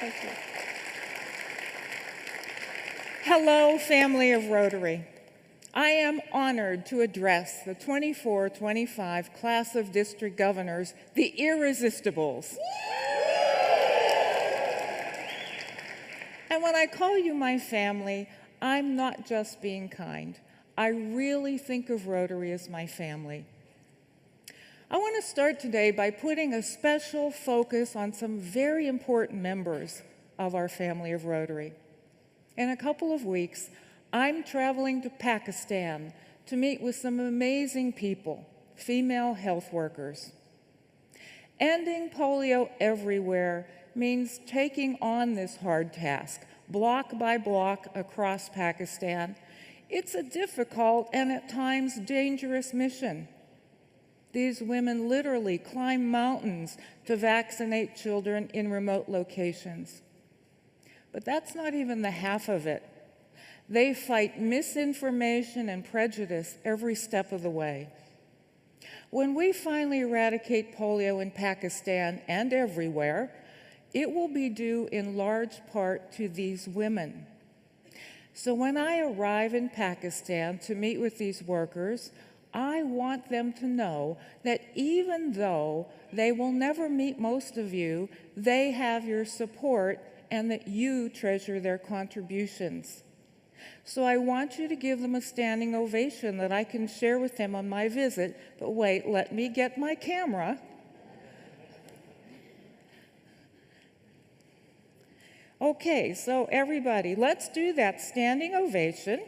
Thank you. Hello, family of Rotary. I am honored to address the 24-25 class of district governors, the irresistibles. And when I call you my family, I'm not just being kind. I really think of Rotary as my family. I want to start today by putting a special focus on some very important members of our family of Rotary. In a couple of weeks, I'm traveling to Pakistan to meet with some amazing people, female health workers. Ending polio everywhere means taking on this hard task, block by block across Pakistan. It's a difficult and at times dangerous mission. These women literally climb mountains to vaccinate children in remote locations. But that's not even the half of it. They fight misinformation and prejudice every step of the way. When we finally eradicate polio in Pakistan and everywhere, it will be due in large part to these women. So when I arrive in Pakistan to meet with these workers, I want them to know that even though they will never meet most of you, they have your support and that you treasure their contributions. So I want you to give them a standing ovation that I can share with them on my visit. But wait, let me get my camera. Okay, so everybody, let's do that standing ovation.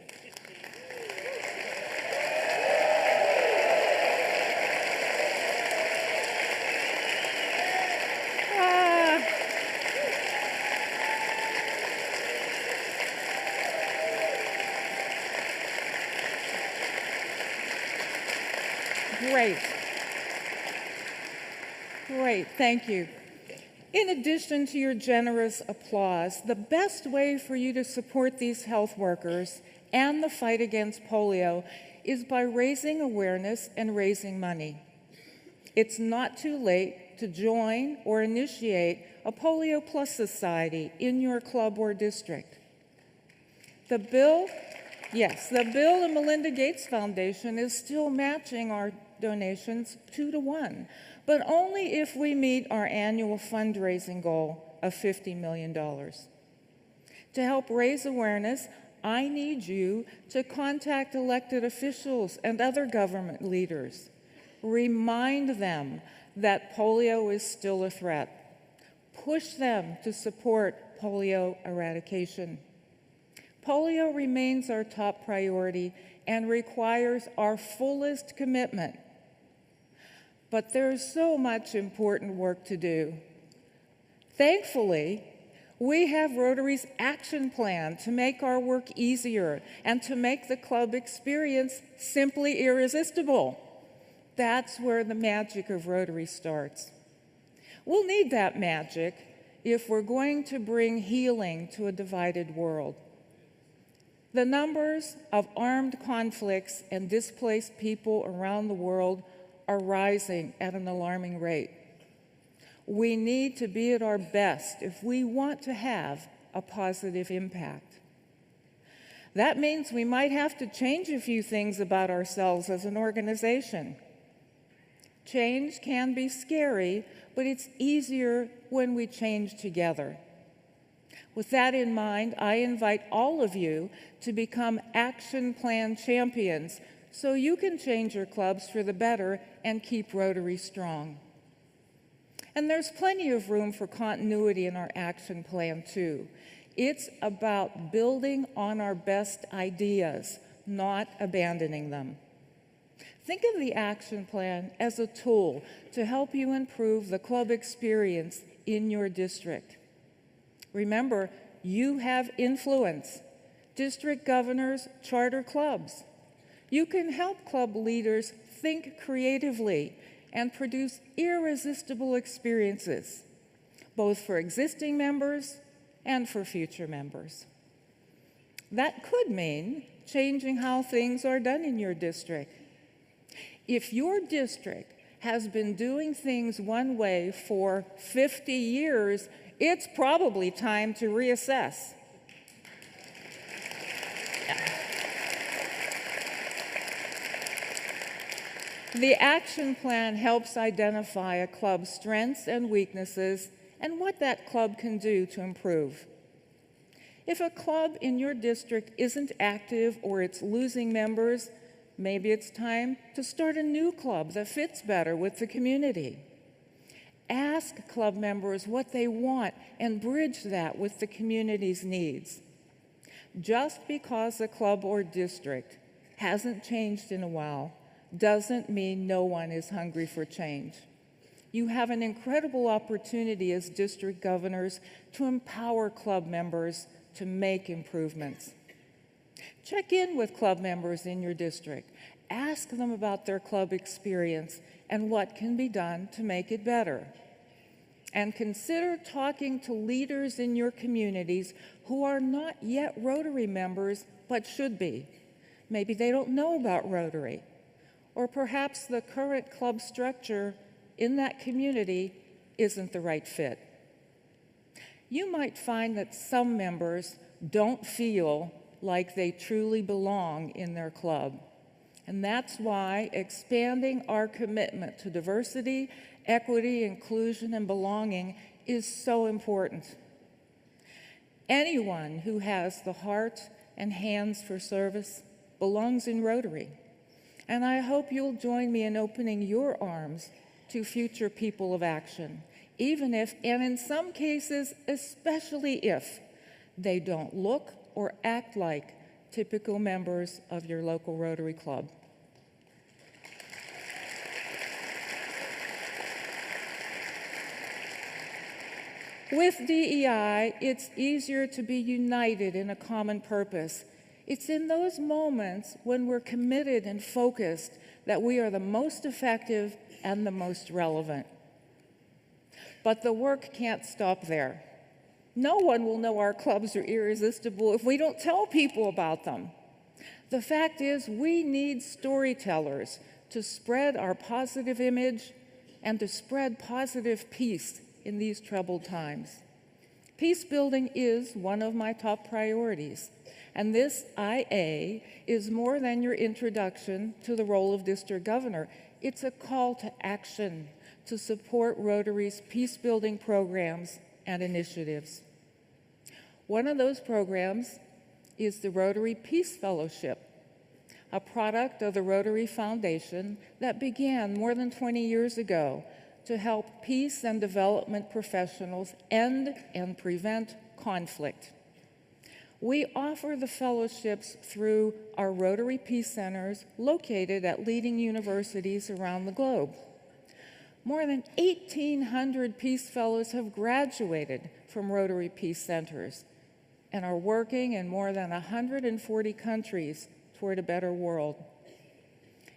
Great, thank you. In addition to your generous applause, the best way for you to support these health workers and the fight against polio is by raising awareness and raising money. It's not too late to join or initiate a Polio Plus Society in your club or district. The Bill and Melinda Gates Foundation is still matching our donations 2-to-1, but only if we meet our annual fundraising goal of $50 million. To help raise awareness, I need you to contact elected officials and other government leaders. Remind them that polio is still a threat. Push them to support polio eradication. Polio remains our top priority and requires our fullest commitment. But there's so much important work to do. Thankfully, we have Rotary's action plan to make our work easier and to make the club experience simply irresistible. That's where the magic of Rotary starts. We'll need that magic if we're going to bring healing to a divided world. The numbers of armed conflicts and displaced people around the world are rising at an alarming rate. We need to be at our best if we want to have a positive impact. That means we might have to change a few things about ourselves as an organization. Change can be scary, but it's easier when we change together. With that in mind, I invite all of you to become action plan champions so you can change your clubs for the better and keep Rotary strong. And there's plenty of room for continuity in our action plan, too. It's about building on our best ideas, not abandoning them. Think of the action plan as a tool to help you improve the club experience in your district. Remember, you have influence. District governors charter clubs. You can help club leaders think creatively and produce irresistible experiences, both for existing members and for future members. That could mean changing how things are done in your district. If your district has been doing things one way for 50 years, It's probably time to reassess. The action plan helps identify a club's strengths and weaknesses and what that club can do to improve. If a club in your district isn't active or it's losing members, maybe it's time to start a new club that fits better with the community. Ask club members what they want and bridge that with the community's needs. Just because a club or district hasn't changed in a while doesn't mean no one is hungry for change. You have an incredible opportunity as district governors to empower club members to make improvements. Check in with club members in your district. Ask them about their club experience and what can be done to make it better. And consider talking to leaders in your communities who are not yet Rotary members but should be. Maybe they don't know about Rotary. Or perhaps the current club structure in that community isn't the right fit. You might find that some members don't feel like they truly belong in their club. And that's why expanding our commitment to diversity, equity, inclusion, and belonging is so important. Anyone who has the heart and hands for service belongs in Rotary. And I hope you'll join me in opening your arms to future people of action, even if, and in some cases, especially if, they don't look or act like typical members of your local Rotary Club. With DEI, it's easier to be united in a common purpose. It's in those moments when we're committed and focused that we are the most effective and the most relevant. But the work can't stop there. No one will know our clubs are irresistible if we don't tell people about them. The fact is, we need storytellers to spread our positive image and to spread positive peace in these troubled times. Peace building is one of my top priorities, and this IA is more than your introduction to the role of district governor. It's a call to action to support Rotary's peace-building programs and initiatives. One of those programs is the Rotary Peace Fellowship, a product of the Rotary Foundation that began more than 20 years ago to help peace and development professionals end and prevent conflict. We offer the fellowships through our Rotary Peace Centers located at leading universities around the globe. More than 1,800 Peace Fellows have graduated from Rotary Peace Centers and are working in more than 140 countries toward a better world.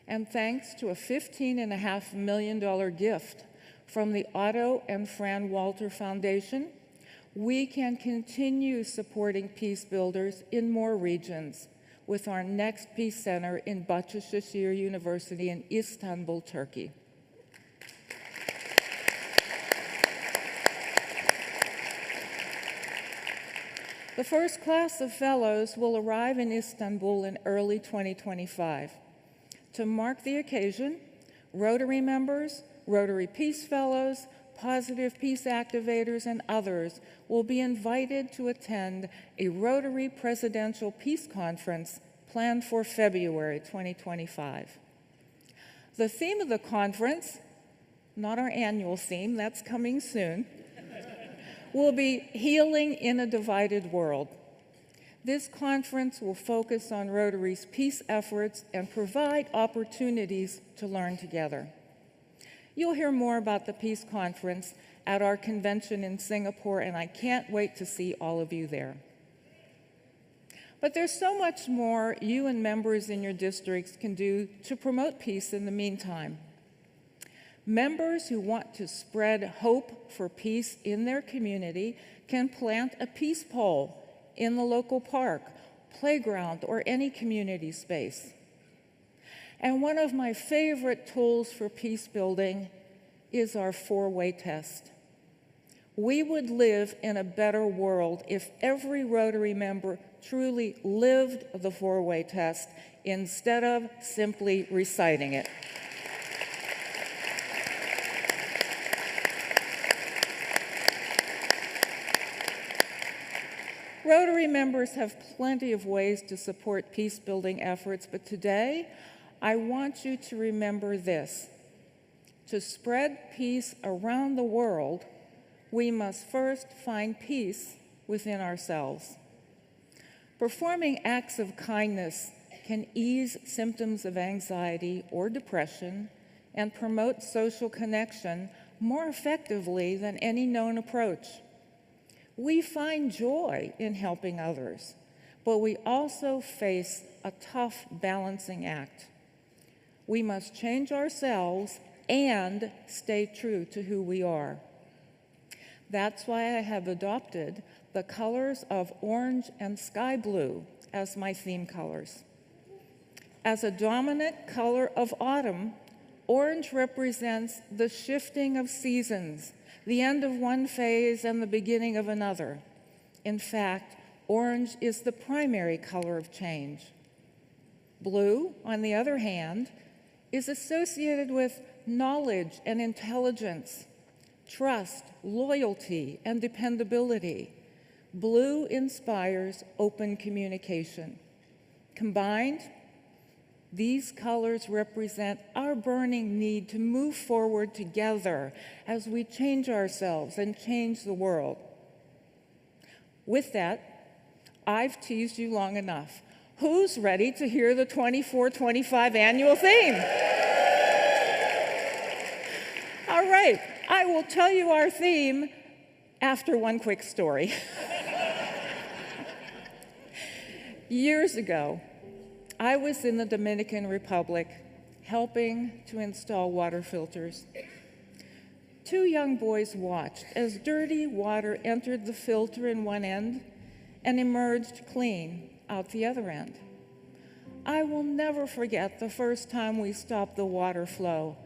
And thanks to a $15.5 million gift from the Otto and Fran Walter Foundation, we can continue supporting peace builders in more regions with our next Peace Center in Bahçeşehir University in Istanbul, Turkey. The first class of fellows will arrive in Istanbul in early 2025. To mark the occasion, Rotary members, Rotary Peace Fellows, Positive Peace Activators, and others will be invited to attend a Rotary Presidential Peace Conference planned for February 2025. The theme of the conference, not our annual theme, that's coming soon, will be Healing in a Divided World. This conference will focus on Rotary's peace efforts and provide opportunities to learn together. You'll hear more about the Peace Conference at our convention in Singapore, and I can't wait to see all of you there. But there's so much more you and members in your districts can do to promote peace in the meantime. Members who want to spread hope for peace in their community can plant a peace pole in the local park, playground, or any community space. And one of my favorite tools for peace building is our four-way test. We would live in a better world if every Rotary member truly lived the four-way test instead of simply reciting it. Rotary members have plenty of ways to support peace-building efforts, but today I want you to remember this. To spread peace around the world, we must first find peace within ourselves. Performing acts of kindness can ease symptoms of anxiety or depression and promote social connection more effectively than any known approach. We find joy in helping others, but we also face a tough balancing act. We must change ourselves and stay true to who we are. That's why I have adopted the colors of orange and sky blue as my theme colors. As a dominant color of autumn, orange represents the shifting of seasons, the end of one phase and the beginning of another. In fact, orange is the primary color of change. Blue, on the other hand, is associated with knowledge and intelligence, trust, loyalty, and dependability. Blue inspires open communication. Combined, these colors represent our burning need to move forward together as we change ourselves and change the world. With that, I've teased you long enough. Who's ready to hear the 24-25 annual theme? All right, I will tell you our theme after one quick story. Years ago, I was in the Dominican Republic helping to install water filters. Two young boys watched as dirty water entered the filter in one end and emerged clean out the other end. I will never forget the first time we stopped the water flow.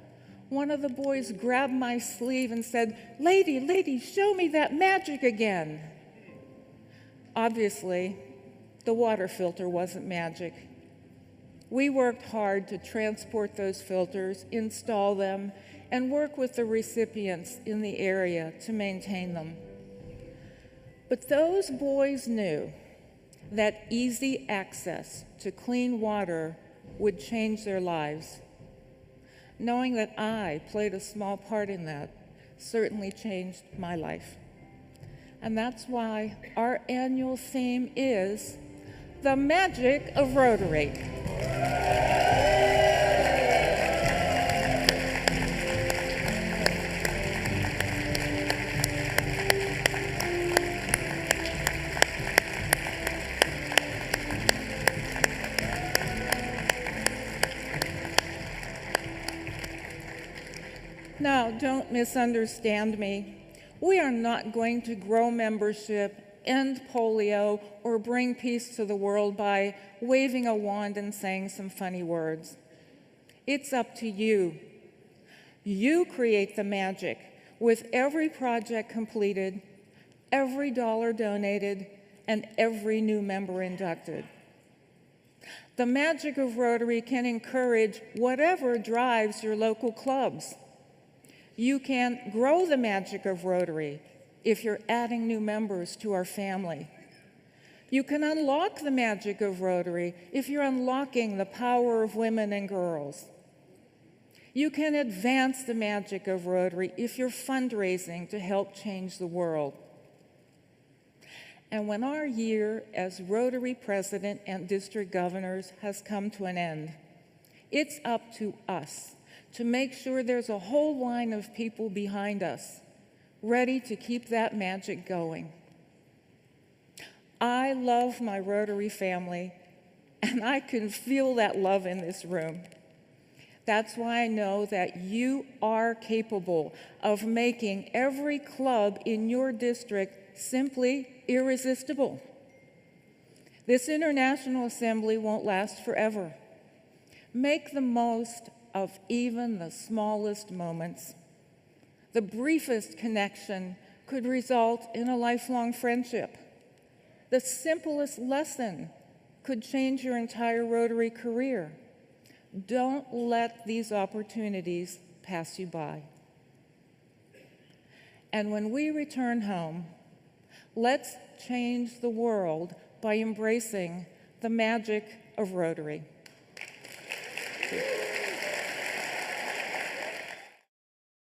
One of the boys grabbed my sleeve and said, lady, show me that magic again." Obviously, the water filter wasn't magic. We worked hard to transport those filters, install them, and work with the recipients in the area to maintain them. But those boys knew that easy access to clean water would change their lives. Knowing that I played a small part in that certainly changed my life. And that's why our annual theme is the magic of Rotary. Now, don't misunderstand me. We are not going to grow membership, end polio, or bring peace to the world by waving a wand and saying some funny words. It's up to you. You create the magic with every project completed, every dollar donated, and every new member inducted. The magic of Rotary can encourage whatever drives your local clubs. You can grow the magic of Rotary if you're adding new members to our family. You can unlock the magic of Rotary if you're unlocking the power of women and girls. You can advance the magic of Rotary if you're fundraising to help change the world. And when our year as Rotary President and District Governors has come to an end, it's up to us to make sure there's a whole line of people behind us, ready to keep that magic going. I love my Rotary family, and I can feel that love in this room. That's why I know that you are capable of making every club in your district simply irresistible. This International Assembly won't last forever. Make the most of even the smallest moments. The briefest connection could result in a lifelong friendship. The simplest lesson could change your entire Rotary career. Don't let these opportunities pass you by. And when we return home, let's change the world by embracing the magic of Rotary. Thank you.